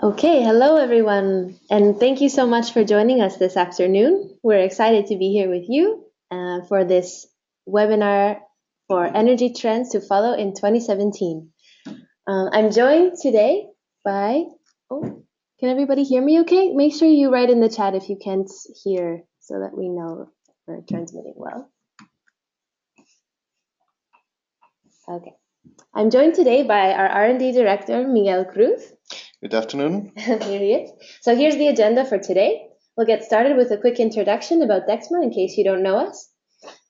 Okay, hello everyone, and thank you so much for joining us this afternoon. We're excited to be here with you for this webinar for energy trends to follow in 2017. I'm joined today by, can everybody hear me okay? Make sure you write in the chat if you can't hear so that we know we're transmitting well. Okay. I'm joined today by our R&D Director, Miguel Cruz. Good afternoon. Here he is. So here's the agenda for today. We'll get started with a quick introduction about Dexma in case you don't know us.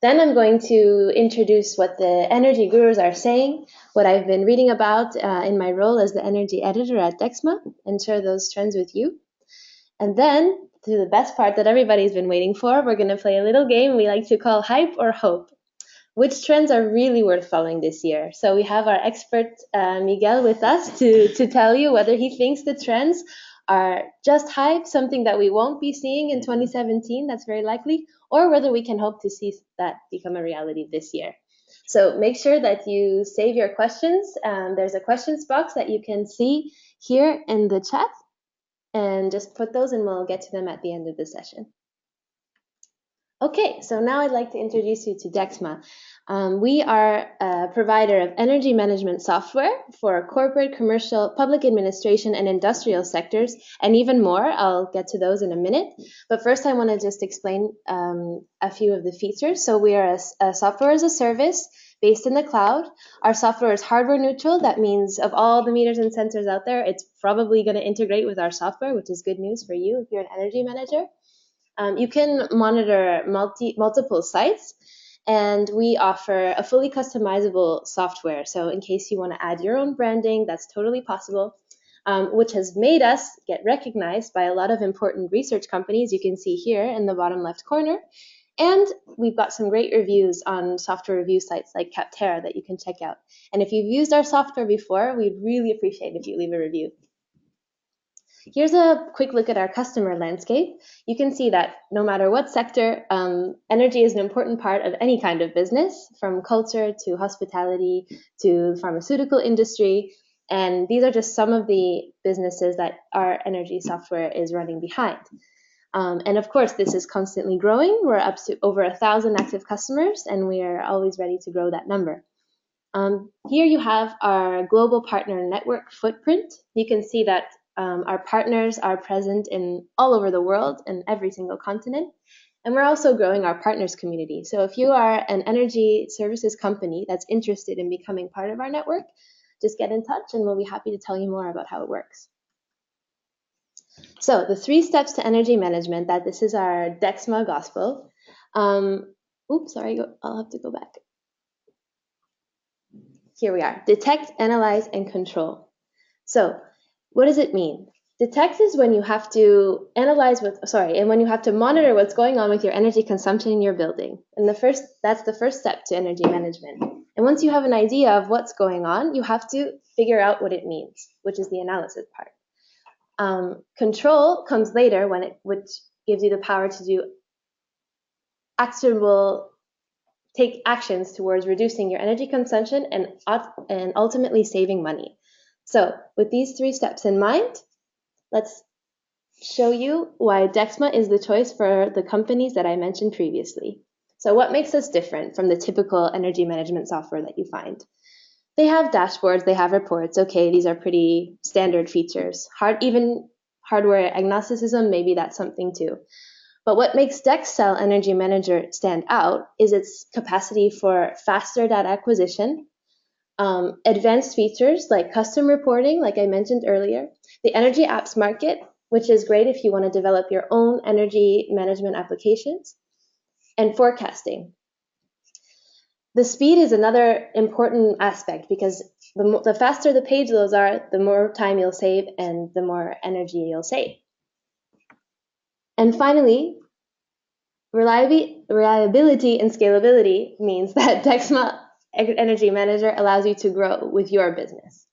Then I'm going to introduce what the energy gurus are saying, what I've been reading about in my role as the energy editor at Dexma, and share those trends with you. And then, to the best part that everybody's been waiting for, we're going to play a little game we like to call Hype or Hope. Which trends are really worth following this year? So we have our expert Miguel with us to tell you whether he thinks the trends are just hype, something that we won't be seeing in 2017, that's very likely, or whether we can hope to see that become a reality this year. So make sure that you save your questions. There's a questions box that you can see here in the chat, and just put those and we'll get to them at the end of the session. Okay, so now I'd like to introduce you to Dexma. We are a provider of energy management software for corporate, commercial, public administration, and industrial sectors, and even more. I'll get to those in a minute. But first, I want to just explain a few of the features. So we are a software as a service based in the cloud. Our software is hardware neutral. That means of all the meters and sensors out there, it's probably going to integrate with our software, which is good news for you if you're an energy manager. You can monitor multiple sites, and we offer a fully customizable software. So in case you want to add your own branding, that's totally possible, which has made us get recognized by a lot of important research companies. You can see here in the bottom left corner. And we've got some great reviews on software review sites like Capterra that you can check out. And if you've used our software before, we'd really appreciate if you leave a review. Here's a quick look at our customer landscape. You can see that no matter what sector, energy is an important part of any kind of business, from culture to hospitality to the pharmaceutical industry. And these are just some of the businesses that our energy software is running behind. And of course, this is constantly growing. We're up to over 1,000 active customers, and we are always ready to grow that number. Here you have our global partner network footprint. You can see that our partners are present in all over the world in every single continent. And we're also growing our partners community. So if you are an energy services company that's interested in becoming part of our network, just get in touch and we'll be happy to tell you more about how it works. So the 3 steps to energy management, this is our Dexma gospel. Oops, sorry, I'll have to go back. Here we are, detect, analyze, and control. So what does it mean? Detect is when you have to when you have to monitor what's going on with your energy consumption in your building. And that's the first step to energy management. And once you have an idea of what's going on, you have to figure out what it means, which is the analysis part. Control comes later which gives you the power to take actions towards reducing your energy consumption and ultimately saving money. So with these 3 steps in mind, let's show you why Dexma is the choice for the companies that I mentioned previously. So what makes us different from the typical energy management software that you find? They have dashboards, they have reports. Okay, these are pretty standard features. Even hardware agnosticism, maybe that's something too. But what makes Dexcel Energy Manager stand out is its capacity for faster data acquisition, advanced features like custom reporting, like I mentioned earlier, the energy apps market, which is great if you want to develop your own energy management applications, and forecasting. The speed is another important aspect because the faster the page loads are, the more time you'll save and the more energy you'll save. And finally, reliability and scalability means that Dexma Energy Manager allows you to grow with your business.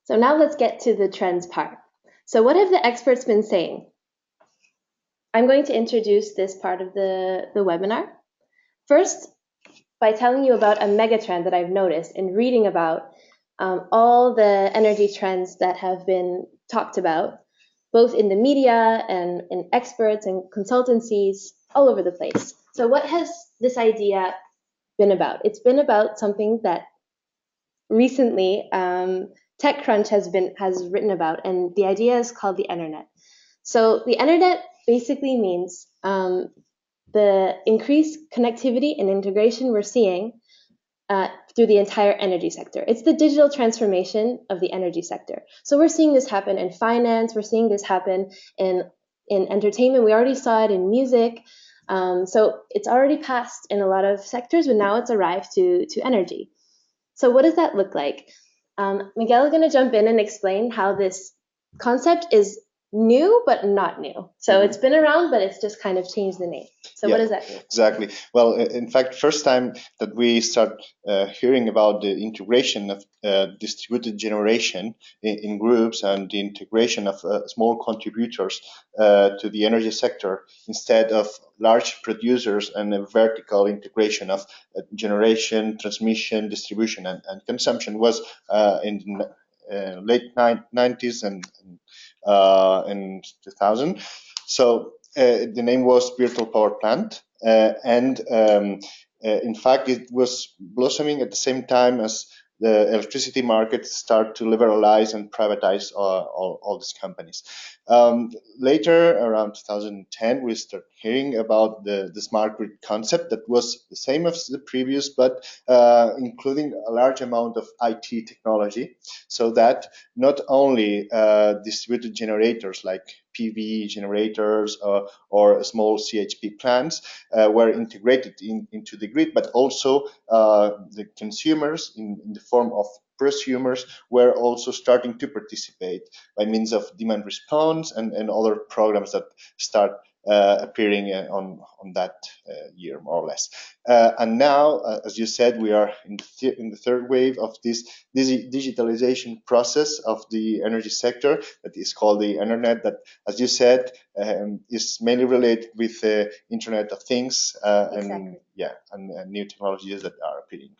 So now let's get to the trends part. So what have the experts been saying? I'm going to introduce this part of the webinar. First, by telling you about a megatrend that I've noticed in reading about all the energy trends that have been talked about, both in the media and in experts and consultancies all over the place. So what has this idea been about? It's been about something that recently TechCrunch has written about, and the idea is called the internet. So the internet basically means the increased connectivity and integration we're seeing through the entire energy sector. It's the digital transformation of the energy sector. So we're seeing this happen in finance. We're seeing this happen in entertainment. We already saw it in music. So it's already passed in a lot of sectors, but now it's arrived to energy. So what does that look like? Miguel is going to jump in and explain how this concept is new but not new. So it's been around, but it's just kind of changed the name. So what does that mean? Exactly. Well, in fact, first time that we start hearing about the integration of distributed generation in groups and the integration of small contributors to the energy sector instead of large producers and a vertical integration of generation, transmission, distribution, and consumption was in the late 90s and in 2000. So the name was Virtual Power Plant, and in fact, it was blossoming at the same time as the electricity market start to liberalize and privatize all these companies. Later, around 2010, we start hearing about the smart grid concept that was the same as the previous, but including a large amount of IT technology, so that not only distributed generators like PV generators or small CHP plants were integrated into the grid, but also the consumers in the form of prosumers were also starting to participate by means of demand response and other programs that start appearing on that year, more or less. And now, as you said, we are in the third wave of this digitalization process of the energy sector that is called the internet, that, as you said, is mainly related with the Internet of Things Exactly. and new technologies that are appearing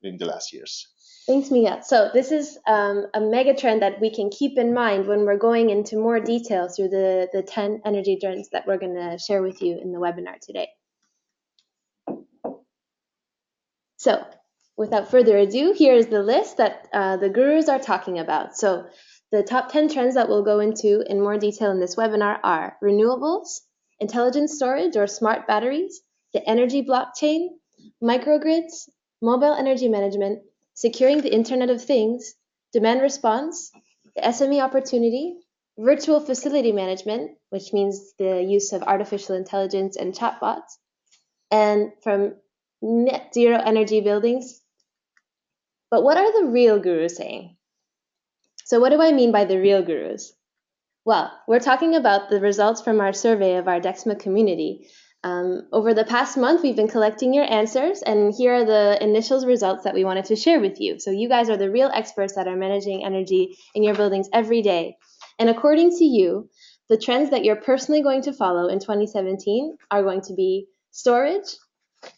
in the last years. Thanks, Mia. So this is a mega trend that we can keep in mind when we're going into more detail through the 10 energy trends that we're going to share with you in the webinar today. So without further ado, here is the list that the gurus are talking about. So the top 10 trends that we'll go into in more detail in this webinar are renewables, intelligent storage or smart batteries, the energy blockchain, microgrids, mobile energy management, securing the Internet of Things, demand response, the SME opportunity, virtual facility management, which means the use of artificial intelligence and chatbots, and from net zero energy buildings. But what are the real gurus saying? So what do I mean by the real gurus? Well, we're talking about the results from our survey of our Dexma community. Over the past month, we've been collecting your answers, and here are the initial results that we wanted to share with you. So you guys are the real experts that are managing energy in your buildings every day. And according to you, the trends that you're personally going to follow in 2017 are going to be storage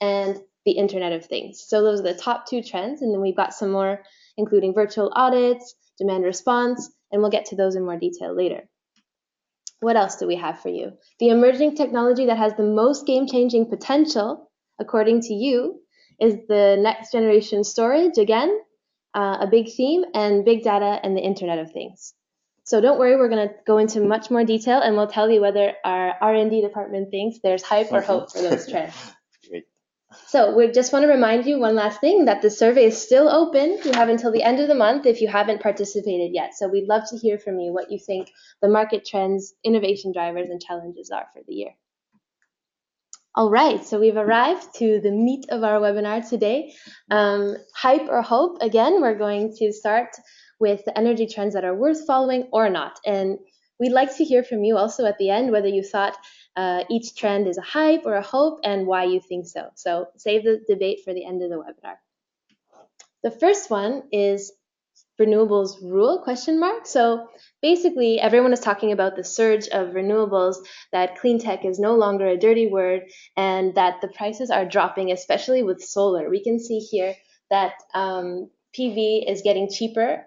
and the Internet of Things. So those are the top two trends, and then we've got some more, including virtual audits, demand response, and we'll get to those in more detail later. What else do we have for you? The emerging technology that has the most game-changing potential, according to you, is the next generation storage, again, a big theme, and big data and the Internet of Things. So don't worry, we're going to go into much more detail, and we'll tell you whether our R&D department thinks there's hype or hope for those trends. Great. So we just want to remind you one last thing, that the survey is still open. You have until the end of the month if you haven't participated yet. So we'd love to hear from you what you think the market trends, innovation drivers, and challenges are for the year. All right, so we've arrived to the meat of our webinar today. Hype or hope? Again, we're going to start with the energy trends that are worth following or not. And we'd like to hear from you also at the end whether you thought each trend is a hype or a hope and why you think so. So save the debate for the end of the webinar. The first one is renewables rule ? So basically, everyone is talking about the surge of renewables, that clean tech is no longer a dirty word, and that the prices are dropping, especially with solar. We can see here that PV is getting cheaper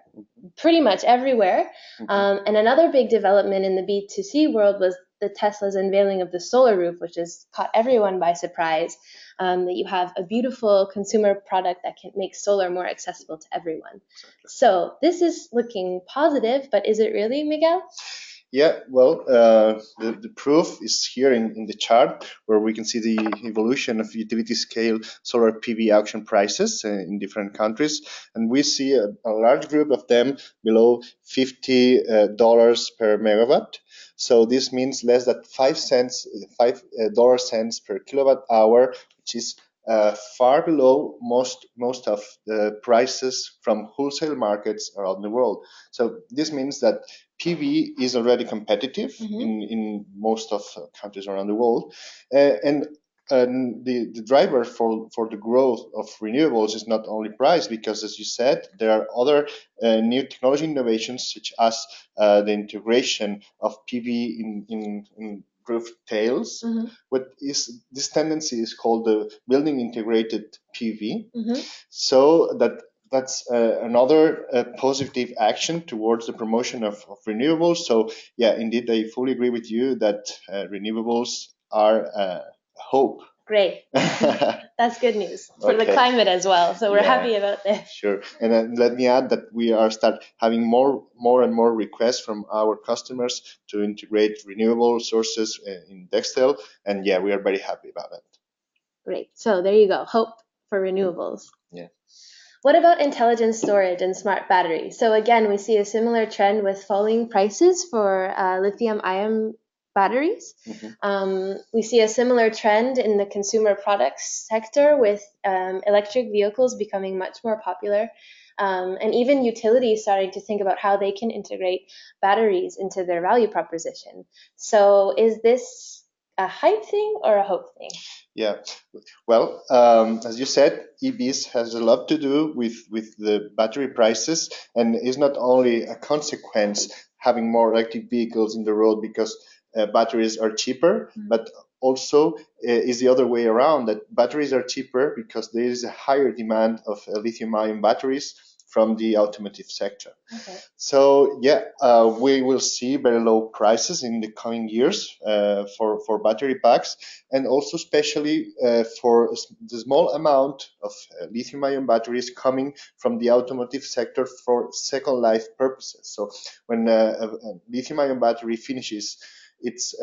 pretty much everywhere. And another big development in the B2C world was the Tesla's unveiling of the solar roof, which has caught everyone by surprise. That you have a beautiful consumer product that can make solar more accessible to everyone. So this is looking positive, but is it really, Miguel? Yeah, well, the proof is here in the chart, where we can see the evolution of utility scale solar PV auction prices in different countries. And we see a large group of them below $50 per megawatt. So this means less than 5 dollar cents per kilowatt hour, which is far below most of the prices from wholesale markets around the world. So this means that PV is already competitive in most of countries around the world, and the driver for the growth of renewables is not only price, because, as you said, there are other new technology innovations, such as the integration of PV in roof tails. What is this tendency is called the building integrated PV. So that's another positive action towards the promotion of renewables. So yeah, indeed, I fully agree with you that renewables are hope. Great. That's good news for the climate as well. So we're happy about this. Sure. And then let me add that we are start having more and more requests from our customers to integrate renewable sources in Dextel. And yeah, we are very happy about it. Great. So there you go. Hope for renewables. Yeah. What about intelligent storage and smart batteries? So again, we see a similar trend with falling prices for lithium-ion batteries. We see a similar trend in the consumer products sector, with electric vehicles becoming much more popular, and even utilities starting to think about how they can integrate batteries into their value proposition. So is this a hype thing or a hope thing? Yeah, well, as you said, EVs has a lot to do with the battery prices, and is not only a consequence having more electric vehicles in the road because batteries are cheaper, but also is the other way around, that batteries are cheaper because there is a higher demand of lithium-ion batteries from the automotive sector. So yeah, we will see very low prices in the coming years for battery packs, and also especially for the small amount of lithium-ion batteries coming from the automotive sector for second life purposes. So when a lithium-ion battery finishes its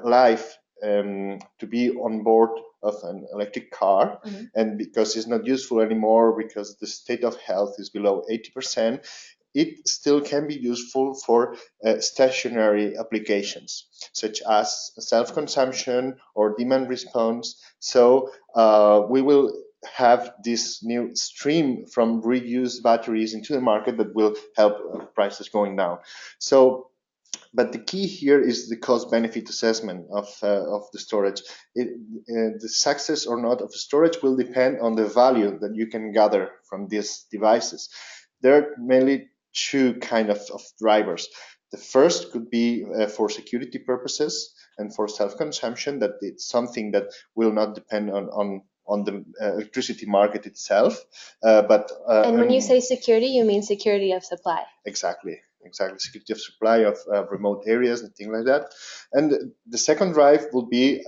life to be on board of an electric car, and because it's not useful anymore because the state of health is below 80%, it still can be useful for stationary applications, such as self-consumption or demand response. So we will have this new stream from reused batteries into the market that will help prices going down. So, but the key here is the cost-benefit assessment of the storage. The success or not of storage will depend on the value that you can gather from these devices. There are mainly two kind of drivers. The first could be for security purposes and for self-consumption, that it's something that will not depend on the electricity market itself. And when you say security, you mean security of supply. Exactly, security of supply of remote areas and things like that. And the second drive will be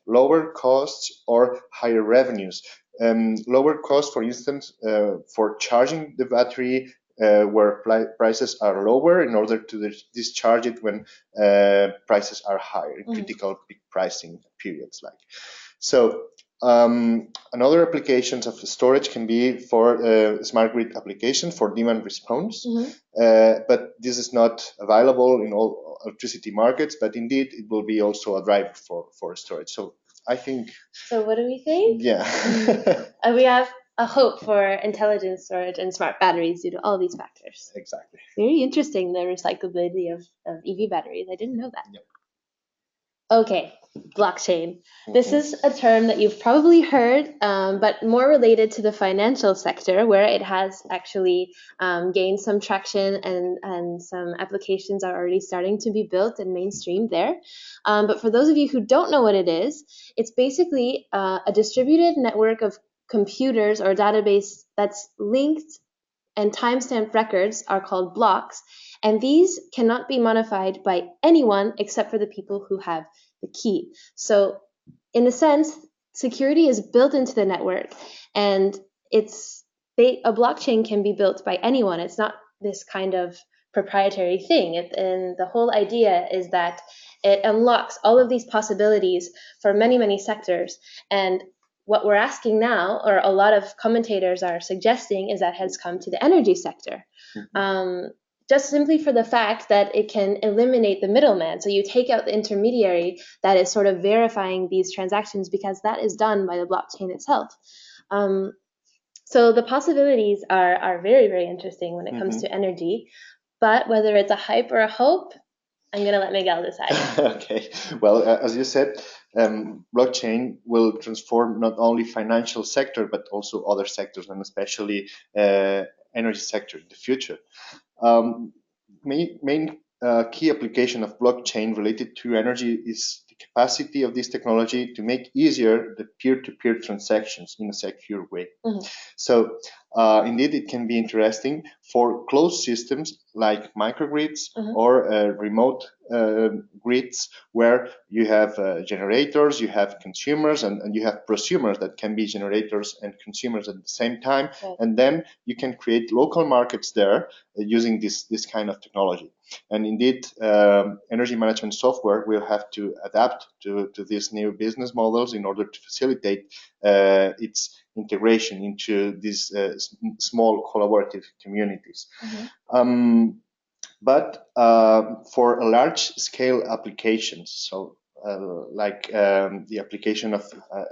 lower costs or higher revenues. Lower costs, for instance, for charging the battery where prices are lower, in order to discharge it when prices are higher, in critical peak pricing periods. So another applications of storage can be for smart grid application for demand response, but this is not available in all electricity markets, but indeed it will be also a driver for storage. So I think. So what do we think? Yeah. We have a hope for intelligent storage and smart batteries due to all these factors. Exactly. Very interesting, the recyclability of EV batteries. I didn't know that. Yep. Okay, blockchain. This is a term that you've probably heard, but more related to the financial sector, where it has actually gained some traction, and some applications are already starting to be built and mainstreamed there. But for those of you who don't know what it is, it's basically a distributed network of computers or database that's linked, and timestamp records are called blocks, and these cannot be modified by anyone except for the people who have the key. So in a sense, security is built into the network, and a blockchain can be built by anyone. It's not this kind of proprietary thing. And the whole idea is that it unlocks all of these possibilities for many, many sectors. And what we're asking now, or a lot of commentators are suggesting, is that has come to the energy sector. Just simply for the fact that it can eliminate the middleman. So you take out the intermediary that is sort of verifying these transactions, because that is done by the blockchain itself. So the possibilities are very, very interesting when it comes to energy. But whether it's a hype or a hope, I'm going to let Miguel decide. Okay. Well, as you said, blockchain will transform not only financial sector, but also other sectors, and especially energy sector in the future. Main key application of blockchain related to energy is the capacity of this technology to make easier the peer-to-peer transactions in a secure way. So indeed, it can be interesting for closed systems like microgrids or remote grids, where you have generators, you have consumers, and you have prosumers that can be generators and consumers at the same time. Right. And then you can create local markets there using this kind of technology. And indeed, energy management software will have to adapt to these new business models in order to facilitate its integration into these small collaborative communities. But for a large-scale applications, so like the application of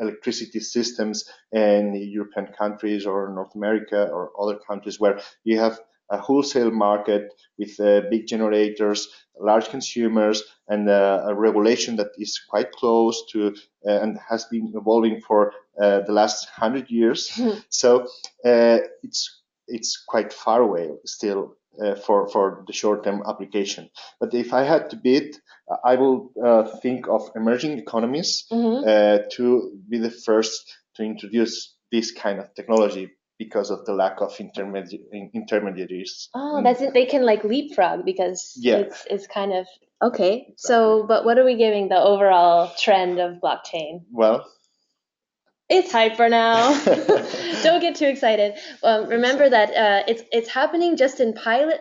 electricity systems in European countries or North America or other countries where you have a wholesale market with big generators, large consumers, and a regulation that is quite close to and has been evolving for the last 100 years. So it's quite far away still for the short-term application. But if I had to bid, I will think of emerging economies to be the first to introduce this kind of technology, because of the lack of intermediaries. Oh, that's it. They can like leapfrog, because it's kind of okay. Exactly. So, but what are we giving the overall trend of blockchain? Well, it's hyper now. Don't get too excited. Remember that it's happening just in pilot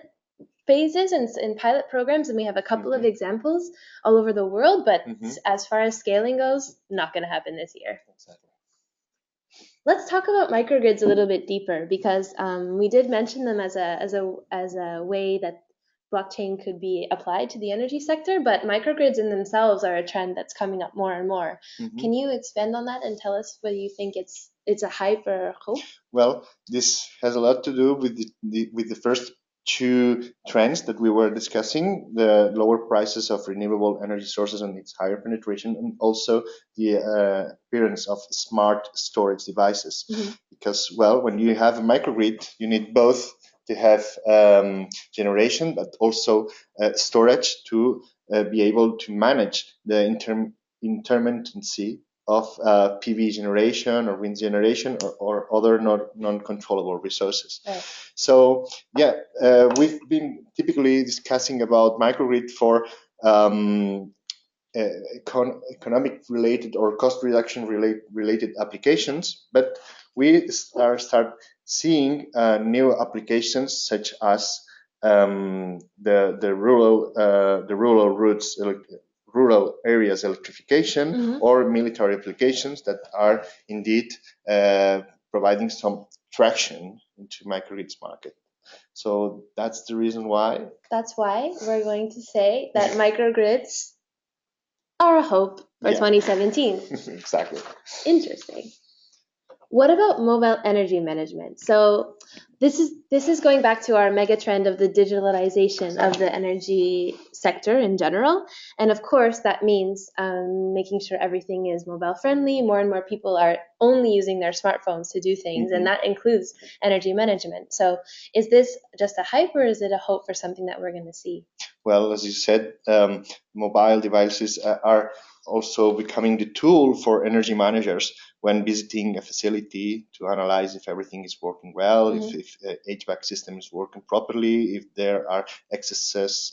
phases and in pilot programs, and we have a couple of examples all over the world. But as far as scaling goes, not going to happen this year. Exactly. Let's talk about microgrids a little bit deeper, because we did mention them as a way that blockchain could be applied to the energy sector, but microgrids in themselves are a trend that's coming up more and more. Can you expand on that and tell us whether you think it's a hype or a hope? Well, this has a lot to do with the first two trends that we were discussing: the lower prices of renewable energy sources and its higher penetration, and also the appearance of smart storage devices. Because, well, when you have a microgrid, you need both to have generation, but also storage to be able to manage the intermittency of PV generation or wind generation or other non-controllable resources. Right. So yeah, we've been typically discussing about microgrid for economic related or cost reduction related applications, but we start seeing new applications such as the rural routes, rural areas electrification, or military applications that are indeed providing some traction into microgrids market. So that's the reason why. That's why we're going to say that microgrids are a hope for 2017. Exactly. Interesting. What about mobile energy management? So This is going back to our mega trend of the digitalization of the energy sector in general, and of course that means making sure everything is mobile friendly. More and more people are only using their smartphones to do things, and that includes energy management. So, is this just a hype, or is it a hope for something that we're going to see? Well, as you said, mobile devices are also becoming the tool for energy managers when visiting a facility to analyze if everything is working well, if HVAC system is working properly, if there are excesses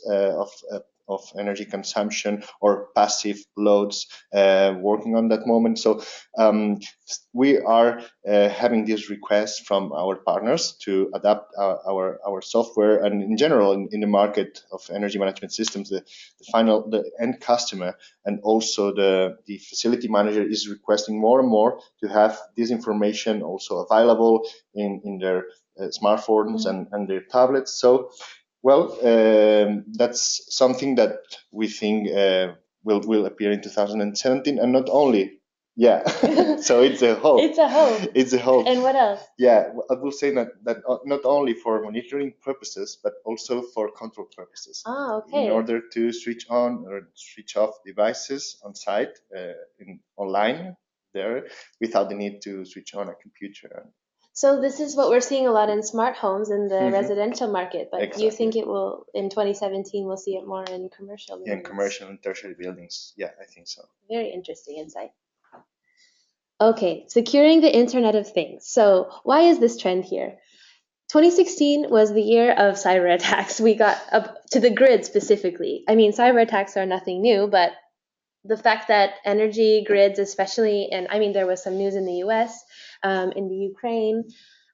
of energy consumption or passive loads working on that moment. So we are having these requests from our partners to adapt our software, and in general in the market of energy management systems, the end customer and also the facility manager is requesting more and more to have this information also available in their smartphones and their tablets. So, well, that's something that we think will appear in 2017, and not only. Yeah, so it's a hope. It's a hope. It's a hope. And what else? Yeah, I will say that not only for monitoring purposes, but also for control purposes. Ah, okay. In order to switch on or switch off devices on site, online there, without the need to switch on a computer. So this is what we're seeing a lot in smart homes in the residential market, but Exactly. you think it will, in 2017, we'll see it more in commercial buildings? Yeah, in commercial and tertiary buildings. Yeah, I think so. Very interesting insight. Okay, securing the Internet of Things. So why is this trend here? 2016 was the year of cyber attacks. We got up to the grid specifically. I mean, cyber attacks are nothing new, but the fact that energy grids, especially, and I mean, there was some news in the US, in the Ukraine,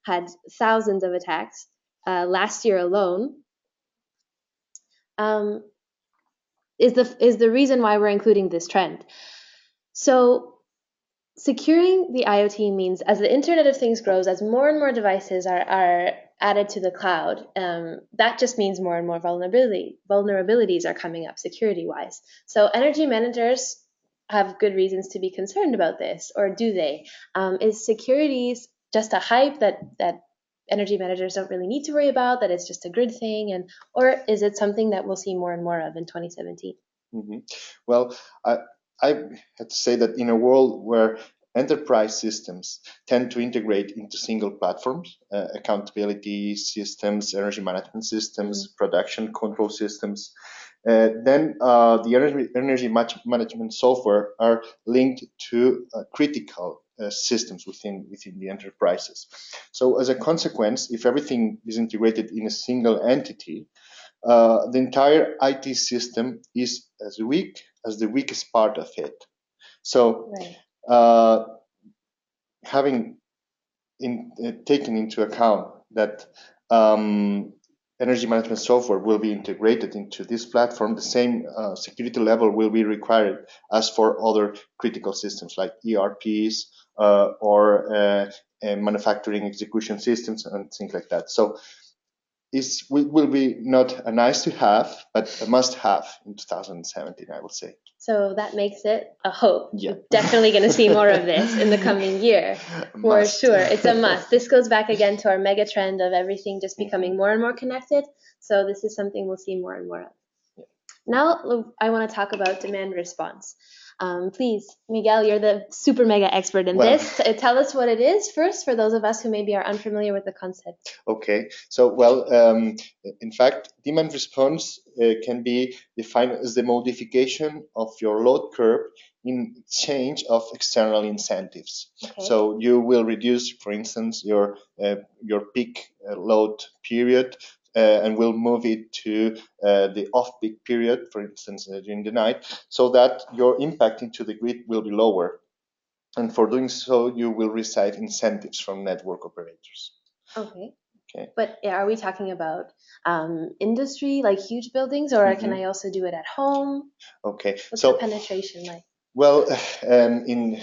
had thousands of attacks last year alone, is the reason why we're including this trend. So securing the IoT means as the Internet of Things grows, as more and more devices are added to the cloud, that just means more and more vulnerabilities are coming up security-wise. So energy managers have good reasons to be concerned about this, or do they? Is security just a hype that energy managers don't really need to worry about, that it's just a grid thing, or is it something that we'll see more and more of in 2017? Well, I have to say that in a world where enterprise systems tend to integrate into single platforms, accountability systems, energy management systems, production control systems, then the energy management software are linked to critical systems within the enterprises. So as a consequence, if everything is integrated in a single entity, the entire IT system is as weak as the weakest part of it. So, having taken into account that energy management software will be integrated into this platform, the same security level will be required as for other critical systems like ERPs or manufacturing execution systems and things like that. So, will be not a nice to have, but a must have in 2017, I would say. So that makes it a hope. Yeah. We're definitely going to see more of this in the coming year, for sure. It's a must. This goes back again to our mega trend of everything just becoming more and more connected. So this is something we'll see more and more of. Yeah. Now I want to talk about demand response. Please, Miguel, you're the super mega expert in this. Tell us what it is first for those of us who maybe are unfamiliar with the concept. Okay, so in fact, demand response can be defined as the modification of your load curve in exchange of external incentives. Okay. So you will reduce, for instance, your peak load period and will move it to the off-peak period, for instance, during the night, so that your impact into the grid will be lower. And for doing so, you will receive incentives from network operators. Okay. But are we talking about industry, like huge buildings, or can I also do it at home? Okay. What's the penetration like? Well, in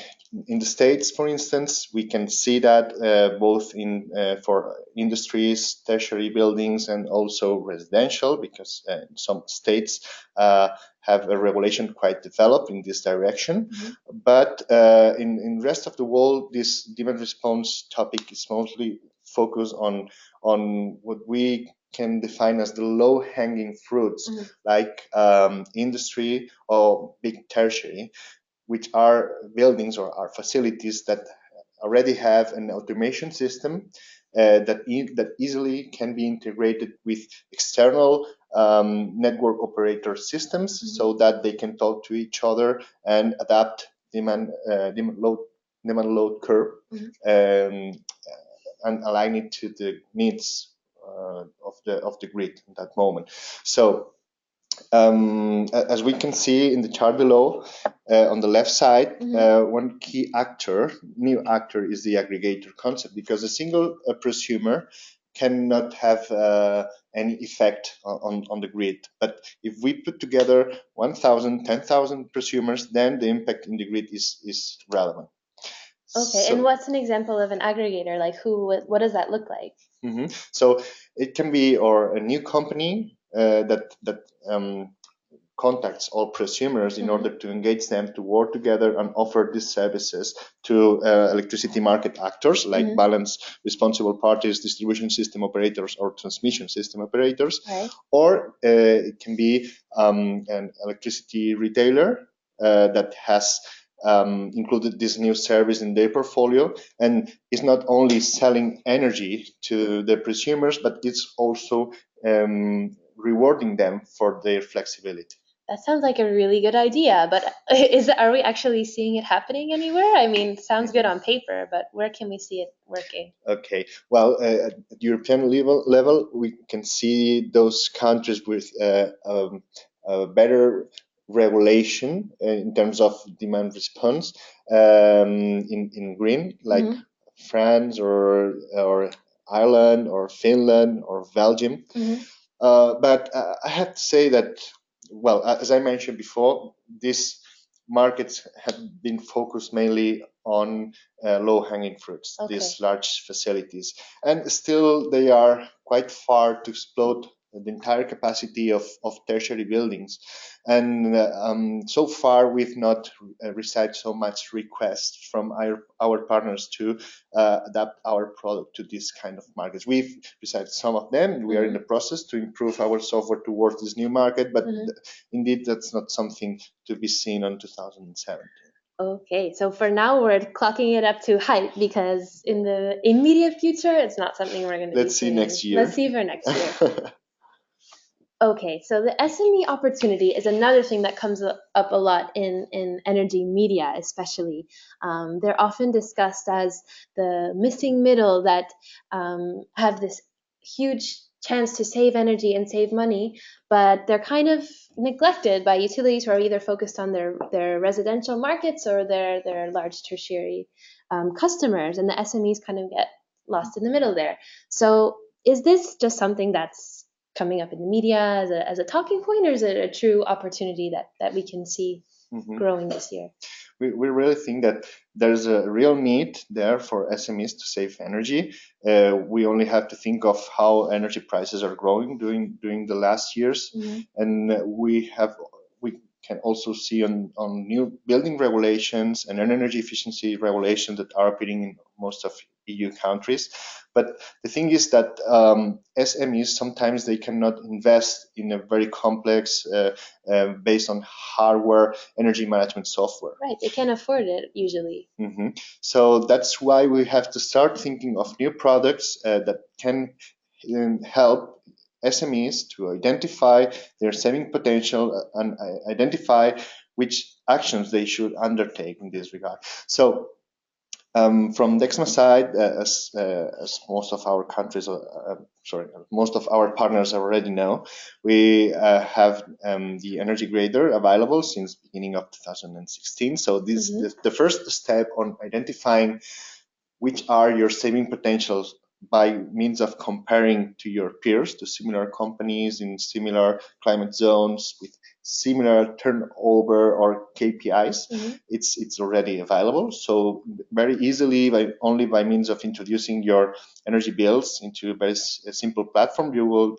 the States, for instance, we can see that both for industries, tertiary buildings, and also residential, because some states have a regulation quite developed in this direction. But in the rest of the world, this demand response topic is mostly focus on what we can define as the low-hanging fruits, like industry or big tertiary, which are buildings or are facilities that already have an automation system that easily can be integrated with external network operator systems, so that they can talk to each other and adapt demand load curve and align it to the needs of the grid at that moment. So as we can see in the chart below, on the left side, one key new actor is the aggregator concept, because a single prosumer cannot have any effect on the grid. But if we put together 1,000, 10,000 prosumers, then the impact in the grid is relevant. Okay, so, and what's an example of an aggregator? Like what does that look like? So it can be a new company that contacts all prosumers in order to engage them to work together and offer these services to electricity market actors like balance responsible parties, distribution system operators, or transmission system operators. Right. Or it can be an electricity retailer that has included this new service in their portfolio and is not only selling energy to the prosumers, but it's also rewarding them for their flexibility. That sounds like a really good idea, but are we actually seeing it happening anywhere? I mean, it sounds good on paper, but where can we see it working? Okay, well, at European level, we can see those countries with better regulation in terms of demand response in green, like France or Ireland or Finland or Belgium. But I have to say that, well, as I mentioned before, these markets have been focused mainly on low-hanging fruits, these large facilities, and still they are quite far to exploit the entire capacity of tertiary buildings. And so far, we've not received so much requests from our partners to adapt our product to this kind of markets. We've received some of them. We are in the process to improve our software towards this new market, but indeed, that's not something to be seen on 2017. Okay, so for now we're clocking it up to hype, because in the immediate future it's not something we're going to Let's see next year. Let's see for next year. Okay, so the SME opportunity is another thing that comes up a lot in energy media, especially. They're often discussed as the missing middle that have this huge chance to save energy and save money, but they're kind of neglected by utilities who are either focused on their residential markets or their large tertiary customers, and the SMEs kind of get lost in the middle there. So is this just something that's coming up in the media as a talking point, or is it a true opportunity that we can see growing this year? We really think that there's a real need there for SMEs to save energy. We only have to think of how energy prices are growing during the last years, and we can also see on new building regulations and energy efficiency regulations that are appearing in most of EU countries. But the thing is that SMEs, sometimes they cannot invest in a very complex, based on hardware, energy management software. Right, they can't afford it usually. So that's why we have to start thinking of new products that can help SMEs to identify their saving potential and identify which actions they should undertake in this regard. So from Dexma side, as most of our most of our partners already know, we have the energy grader available since beginning of 2016. So this is the first step on identifying which are your saving potentials by means of comparing to your peers, to similar companies in similar climate zones with similar turnover or KPIs. It's already available. So very easily, only by means of introducing your energy bills into a very simple platform, you will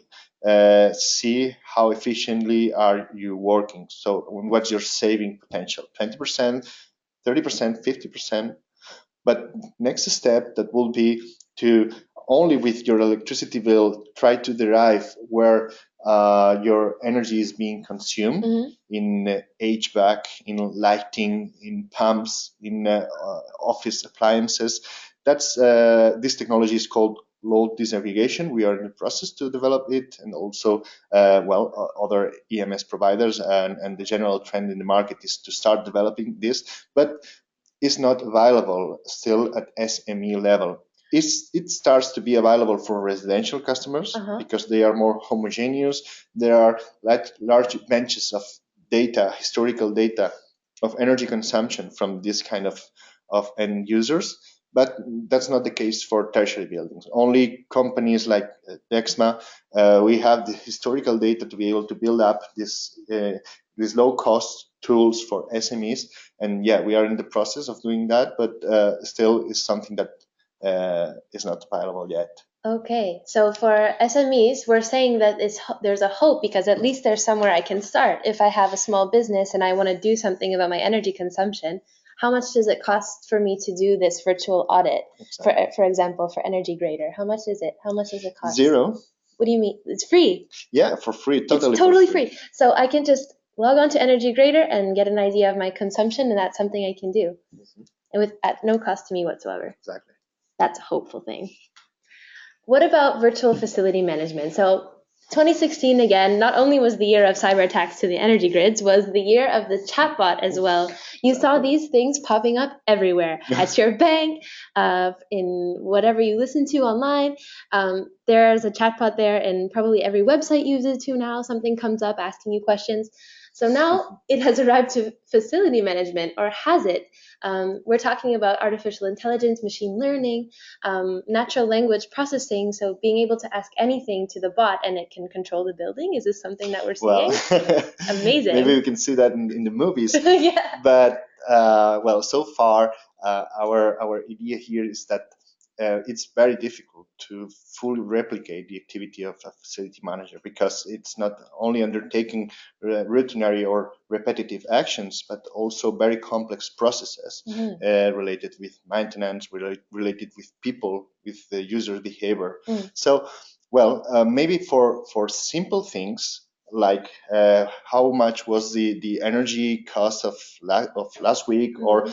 see how efficiently are you working. So what's your saving potential? 20%, 30%, 50%. But next step that will be to only with your electricity bill try to derive where your energy is being consumed in HVAC, in lighting, in pumps, in office appliances. That's this technology is called load disaggregation. We are in the process to develop it, and also other EMS providers, and the general trend in the market is to start developing this, but it's not available still at SME level. It starts to be available for residential customers because they are more homogeneous. There are large benches of data, historical data of energy consumption from this kind of end users. But that's not the case for tertiary buildings. Only companies like Dexma, we have the historical data to be able to build up this low-cost tools for SMEs. And yeah, we are in the process of doing that, but still is something that is not available yet. Okay, so for SMEs, we're saying that there's a hope because at least there's somewhere I can start. If I have a small business and I want to do something about my energy consumption, how much does it cost for me to do this virtual audit? Exactly. For example, for Energy Grader, how much is it? How much does it cost? Zero. What do you mean? It's free? Yeah, for free. Totally. It's totally free. So I can just log on to Energy Grader and get an idea of my consumption, and that's something I can do, and at no cost to me whatsoever. Exactly. That's a hopeful thing. What about virtual facility management? So 2016, again, not only was the year of cyber attacks to the energy grids, was the year of the chatbot as well. You saw these things popping up everywhere, at your bank, in whatever you listen to online. There's a chatbot there, and probably every website uses it too now. Something comes up asking you questions. So now it has arrived to facility management, or has it? We're talking about artificial intelligence, machine learning, natural language processing, so being able to ask anything to the bot and it can control the building. Is this something that we're seeing? Well, amazing. Maybe we can see that in the movies. Yeah. But so far our idea here is that it's very difficult to fully replicate the activity of a facility manager, because it's not only undertaking routinary or repetitive actions, but also very complex processes related with maintenance, related with people, with the user behavior. So, maybe for simple things, like how much was the energy cost of last week, or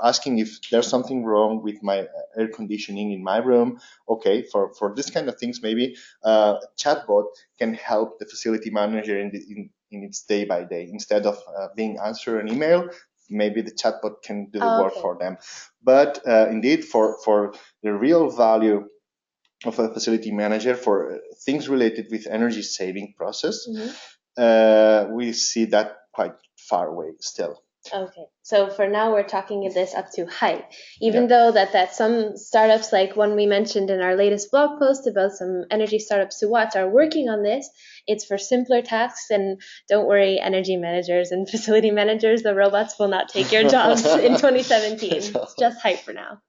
asking if there's something wrong with my air conditioning in my room. Okay, for this kind of things, maybe chatbot can help the facility manager in its day by day. Instead of being answer an email, maybe the chatbot can do the work for them. But indeed, for the real value of a facility manager, for things related with energy saving process, we see that quite far away still. Okay, so for now we're talking this up to hype, even though that some startups, like one we mentioned in our latest blog post about some energy startups to watch, are working on this. It's for simpler tasks, and don't worry, energy managers and facility managers, the robots will not take your jobs in 2017. It's just hype for now.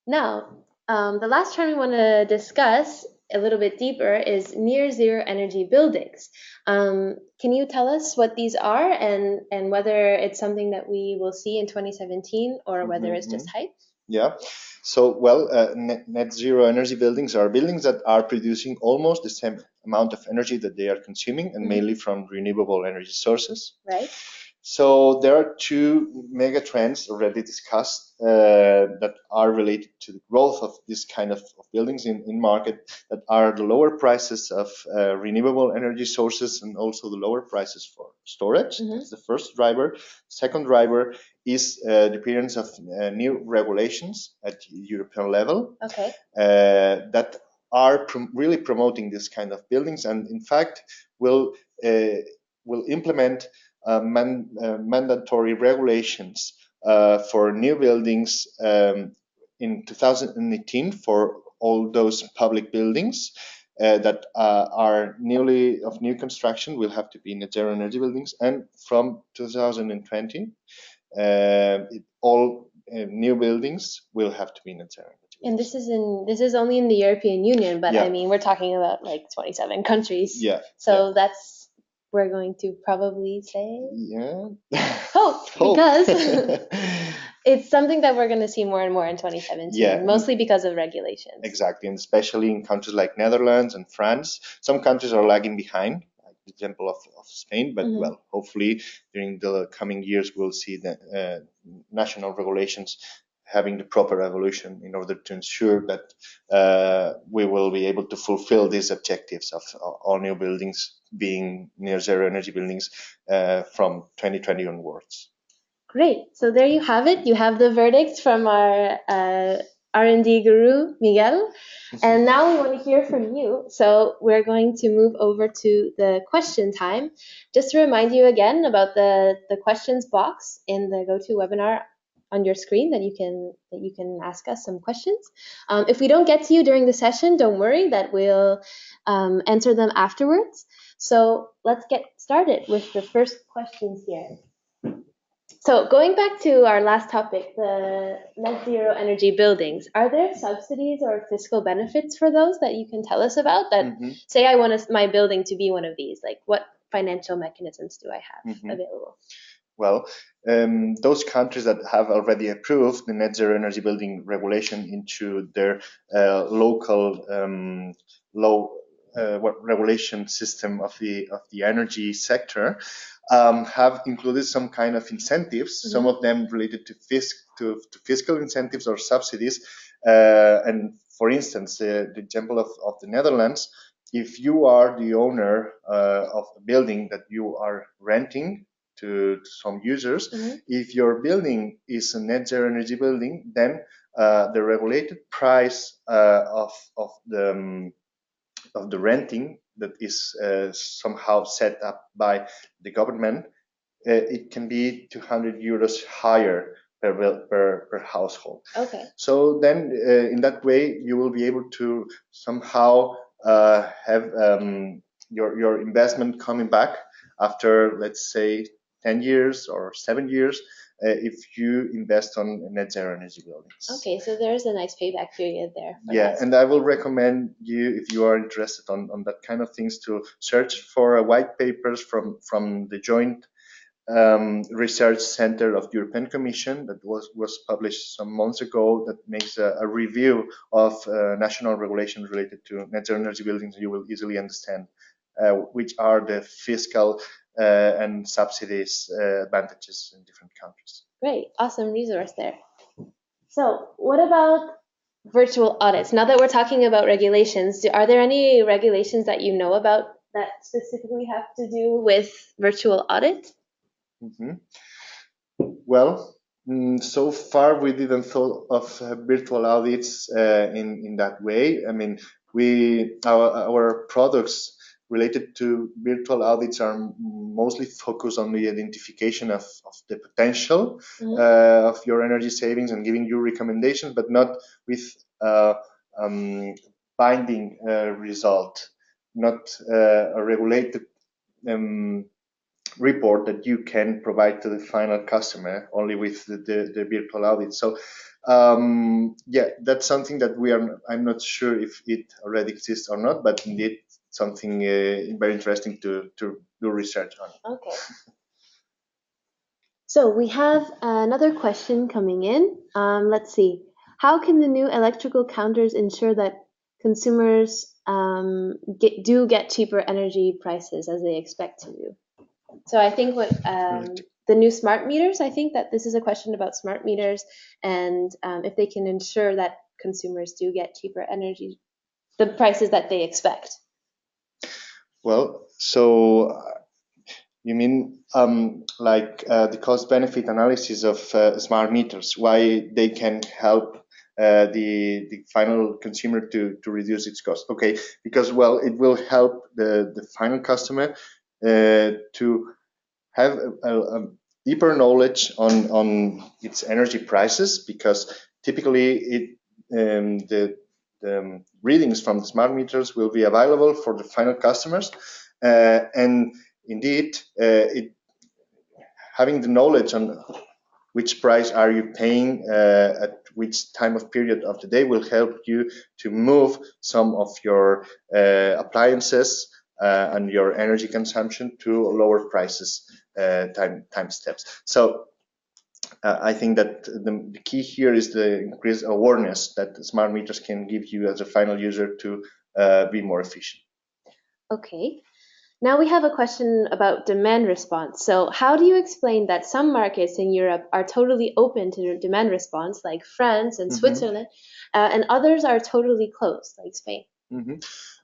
Now, the last trend we want to discuss a little bit deeper is near zero energy buildings. Can you tell us what these are, and whether it's something that we will see in 2017, or whether it's just hype? Yeah. So, net zero energy buildings are buildings that are producing almost the same amount of energy that they are consuming, and mainly from renewable energy sources. Right. So there are two mega trends already discussed that are related to the growth of this kind of buildings in market, that are the lower prices of renewable energy sources, and also the lower prices for storage. That's the first driver. Second driver is the appearance of new regulations at European level that are really promoting this kind of buildings, and in fact will implement mandatory regulations for new buildings in 2018 for all those public buildings that are of new construction, will have to be net zero energy buildings, and from 2020 all new buildings will have to be net zero energy buildings. And this is only in the European Union, but I mean, we're talking about like 27 countries. So that's, we're going to probably say hope, because it's something that we're going to see more and more in 2017, mostly because of regulations. Exactly, and especially in countries like Netherlands and France. Some countries are lagging behind, like the example of Spain, but well, hopefully during the coming years we'll see the national regulations having the proper evolution in order to ensure that we will be able to fulfill these objectives of all new buildings being near zero energy buildings from 2020 onwards. Great. So there you have it. You have the verdicts from our R&D guru, Miguel. And now we want to hear from you. So we're going to move over to the question time. Just to remind you again about the questions box in the GoToWebinar on your screen that you can ask us some questions. If we don't get to you during the session, don't worry, that we'll answer them afterwards. So let's get started with the first questions here. So going back to our last topic, the net zero energy buildings, are there subsidies or fiscal benefits for those that you can tell us about? That say I want my building to be one of these, like what financial mechanisms do I have available? Well, those countries that have already approved the net zero energy building regulation into their local regulation system of the energy sector have included some kind of incentives, some of them related to fiscal incentives or subsidies. And for instance, the example of the Netherlands, if you are the owner of a building that you are renting to some users, if your building is a net zero energy building, then the regulated price of the renting that is somehow set up by the government, it can be 200 euros higher per household. Okay. So then in that way, you will be able to somehow have your investment coming back after, let's say, 10 years or 7 years if you invest on net zero energy buildings. Okay, so there's a nice payback period there. Yeah, and I will recommend you, if you are interested on that kind of things, to search for white papers from the joint research center of the European Commission that was published some months ago, that makes a review of national regulations related to net zero energy buildings. You will easily understand which are the fiscal and subsidies advantages in different countries. Great, awesome resource there. So what about virtual audits? Now that we're talking about regulations, are there any regulations that you know about that specifically have to do with virtual audit? Well, so far we didn't thought of virtual audits in that way. I mean, our products related to virtual audits are mostly focused on the identification of the potential of your energy savings and giving you recommendations, but not with binding result, not a regulated report that you can provide to the final customer, only with the virtual audit. So yeah, that's something that I'm not sure if it already exists or not, but indeed something very interesting to do research on. Okay. So we have another question coming in. Let's see. How can the new electrical counters ensure that consumers get cheaper energy prices as they expect to do? So I think what the new smart meters, I think that this is a question about smart meters and if they can ensure that consumers do get cheaper energy, the prices that they expect. Well, so you mean like the cost-benefit analysis of smart meters, why they can help the final consumer to reduce its cost? Okay, because, well, it will help the final customer to have a deeper knowledge on its energy prices, because typically the readings from the smart meters will be available for the final customers, and indeed having the knowledge on which price are you paying at which time of period of the day will help you to move some of your appliances and your energy consumption to lower prices time steps. So I think that the key here is the increased awareness that smart meters can give you as a final user to be more efficient. Okay. Now we have a question about demand response. So how do you explain that some markets in Europe are totally open to demand response, like France and Switzerland, and others are totally closed, like Spain?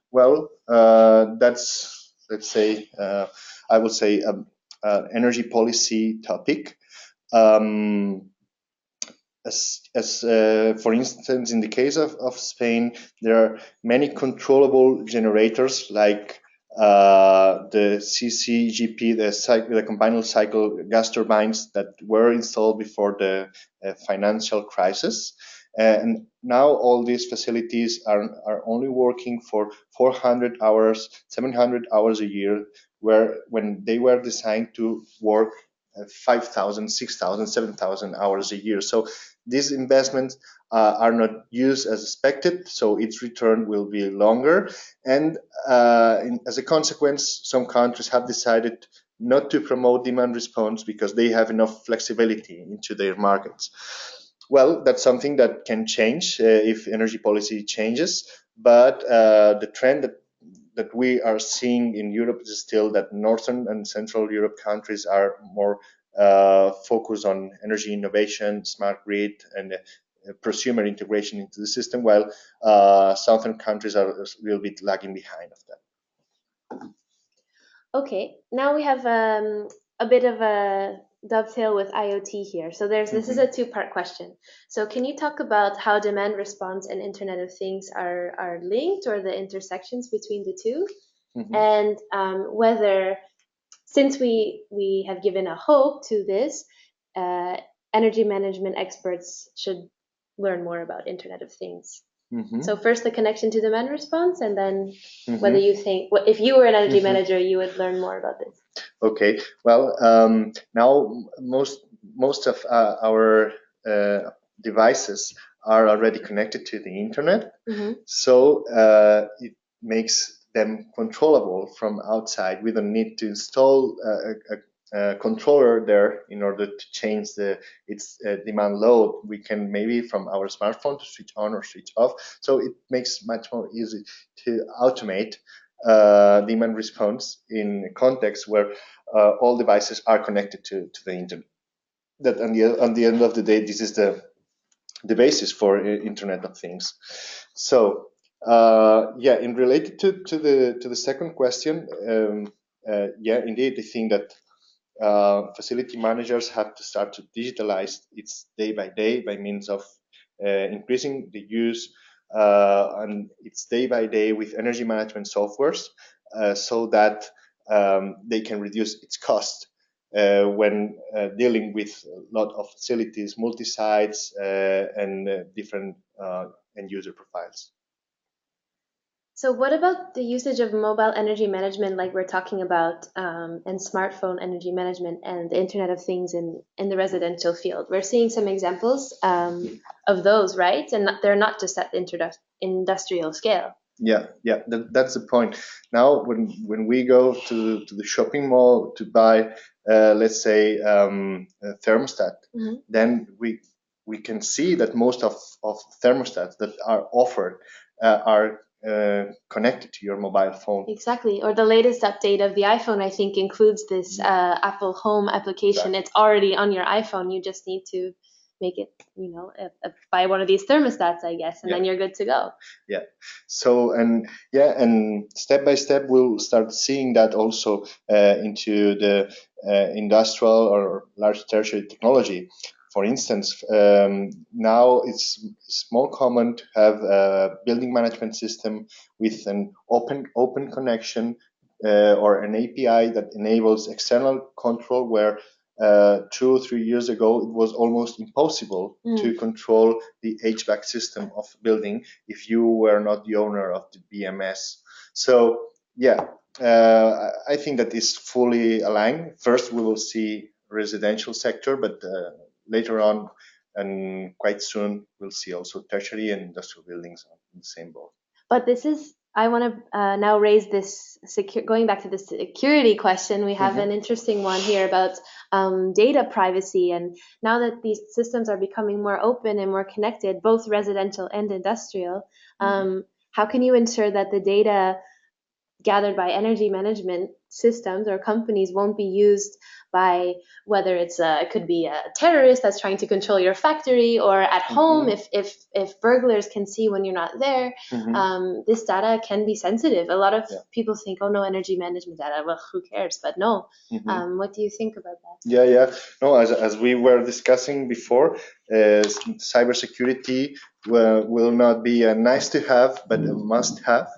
Well, that's, let's say, I would say, energy policy topic. For instance, in the case of Spain, there are many controllable generators like the CCGP, the combined cycle gas turbines that were installed before the financial crisis. And now all these facilities are only working for 400 hours, 700 hours a year, when they were designed to work 5,000, 6,000, 7,000 hours a year. So these investments are not used as expected, so its return will be longer. And as a consequence, some countries have decided not to promote demand response because they have enough flexibility into their markets. Well, that's something that can change if energy policy changes, but the trend that we are seeing in Europe is still that Northern and Central Europe countries are more focused on energy innovation, smart grid, and prosumer integration into the system, while Southern countries are a little bit lagging behind of that. Okay, now we have a bit of a dovetail with IoT here. So this is a two-part question. So can you talk about how demand response and Internet of Things are linked, or the intersections between the two? And whether, since we have given a hope to this, energy management experts should learn more about Internet of Things. So first the connection to demand response, and then whether you think, if you were an energy manager, you would learn more about this. Okay, well, now most of our devices are already connected to the internet, so it makes them controllable from outside. We don't need to install a controller there in order to change its demand load. We can maybe from our smartphone to switch on or switch off. So it makes much more easy to automate demand response in a context where all devices are connected to the internet. That on the end of the day, this is the basis for Internet of Things. So yeah, in related to the second question, yeah, indeed, I think that facility managers have to start to digitalize its day by day by means of increasing the use and its day by day with energy management softwares, so that they can reduce its cost when dealing with a lot of facilities, multi-sites, and different end user profiles. So what about the usage of mobile energy management, like we're talking about, and smartphone energy management and the Internet of Things in the residential field? We're seeing some examples of those, right? And they're not just at the industrial scale. Yeah, that's the point. Now, when we go to the shopping mall to buy, let's say, a thermostat, then we can see that most of thermostats that are offered are connected to your mobile phone. Exactly. Or the latest update of the iPhone, I think, includes this Apple Home application. Exactly. It's already on your iPhone. You just need to make it, buy one of these thermostats, I guess, and then you're good to go. Yeah. So, and step by step, we'll start seeing that also into the industrial or large tertiary technology. For instance, now it's more common to have a building management system with an open connection or an API that enables external control, where 2 or 3 years ago it was almost impossible to control the HVAC system of a building if you were not the owner of the BMS. So yeah, I think that is fully aligned. First, we will see residential sector, but later on, and quite soon, we'll see also tertiary and industrial buildings on the same boat. But this is I want to now raise this going back to the security question. We have an interesting one here about data privacy. And now that these systems are becoming more open and more connected, both residential and industrial, how can you ensure that the data gathered by energy management systems or companies won't be used by, whether it's it could be a terrorist that's trying to control your factory, or at home, if burglars can see when you're not there, this data can be sensitive. A lot of people think, oh no, energy management data, well, who cares? But no. What do you think about that? Yeah. No, as we were discussing before, cybersecurity will not be a nice to have, but a must have.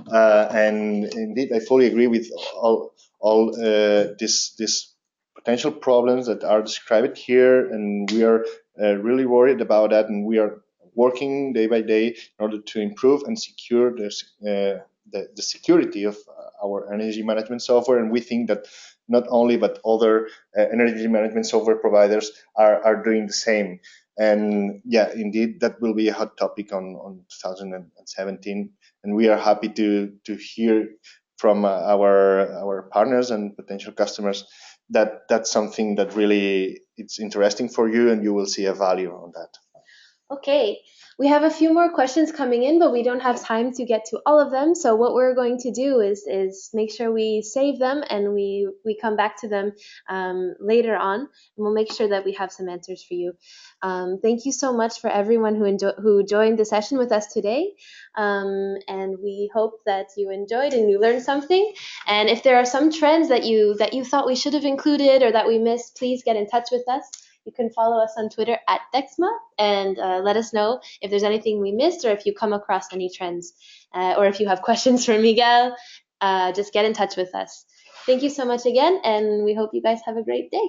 And indeed, I fully agree with all these potential problems that are described here, and we are really worried about that, and we are working day by day in order to improve and secure the security of our energy management software. And we think that not only, but other energy management software providers are doing the same. And yeah, indeed, that will be a hot topic on 2017. And we are happy to hear from our partners and potential customers that that's something that really it's interesting for you, and you will see a value on that. Okay, we have a few more questions coming in, but we don't have time to get to all of them. So what we're going to do is make sure we save them, and we come back to them later on, and we'll make sure that we have some answers for you. Thank you so much for everyone who joined the session with us today, and we hope that you enjoyed and you learned something. And if there are some trends that you thought we should have included or that we missed, please get in touch with us. You can follow us on Twitter at Dexma, and let us know if there's anything we missed, or if you come across any trends, or if you have questions for Miguel, just get in touch with us. Thank you so much again, and we hope you guys have a great day.